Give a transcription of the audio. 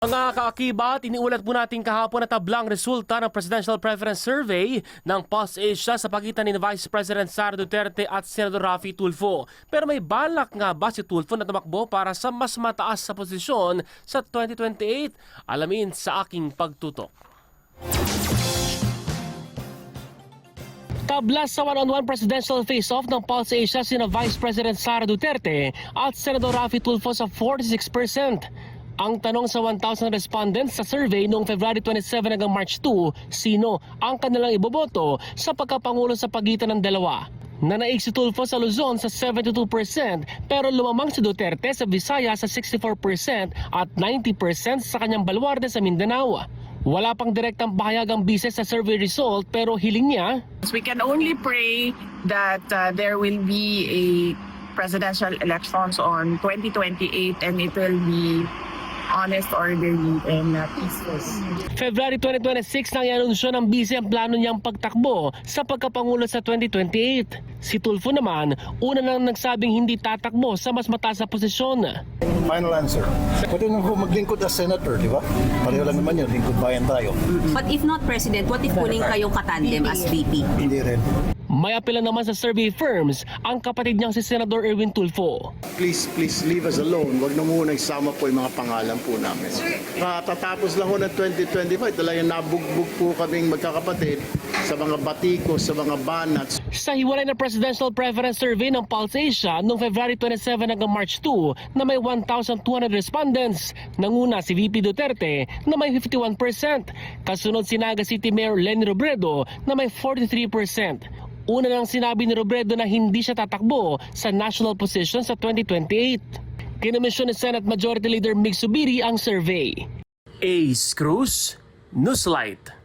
Mga kaakibat, iniulat po natin kahapon na tablang resulta ng Presidential Preference Survey ng Pulse Asia sa pagitan ni Vice President Sara Duterte at Senador Raffy Tulfo. Pero may balak nga ba si Tulfo na tumakbo para sa mas mataas sa posisyon sa 2028? Alamin sa aking pagtutok. Tabla sa one-on-one presidential face-off ng Pulse Asia sina Vice President Sara Duterte at Senador Raffy Tulfo sa 46%. Ang tanong sa 1,000 respondents sa survey noong February 27 hanggang March 2, sino ang kanilang iboboto sa pagkapangulo sa pagitan ng dalawa? Nanaig si Tulfo sa Luzon sa 72% pero lumamang si Duterte sa Visayas sa 64% at 90% sa kanyang baluarte sa Mindanao. Wala pang direktang pahayag ang bises sa survey result pero hiling niya, We can only pray that there will be a presidential elections on 2028 and it will be honest, orderly, and peaceful. February 2026 nang i-anunsyo ng bise ang plano niyang pagtakbo sa pagkapangulo sa 2028. Si Tulfo naman, una nang nagsabing hindi tatakbo sa mas mataas na posisyon. Final answer. Pwede nang maglingkod as senator, di ba? Pareho lang naman yun, lingkod bayan tayo. But if not president, what if kuning kayong katandem as VP? Hindi rin. May apela naman sa survey firms ang kapatid niyang si Senador Erwin Tulfo. Please leave us alone. Huwag na muna isama po yung mga pangalan po namin. Katatapos lang ho ng 2025, talagang nabugbog po kaming magkakapatid sa mga batikos, sa mga banat. Sa hiwalay na presidential preference survey ng Pulse Asia noong February 27 hanggang March 2 na may 1,200 respondents, nanguna si VP Duterte na may 51%, kasunod si Naga City Mayor Leni Robredo na may 43%. Una nang sinabi ni Robredo na hindi siya tatakbo sa national position sa 2028. Kinomisyon ni Senate Majority Leader Mig Zubiri ang survey. Ace Cruz, Newslight.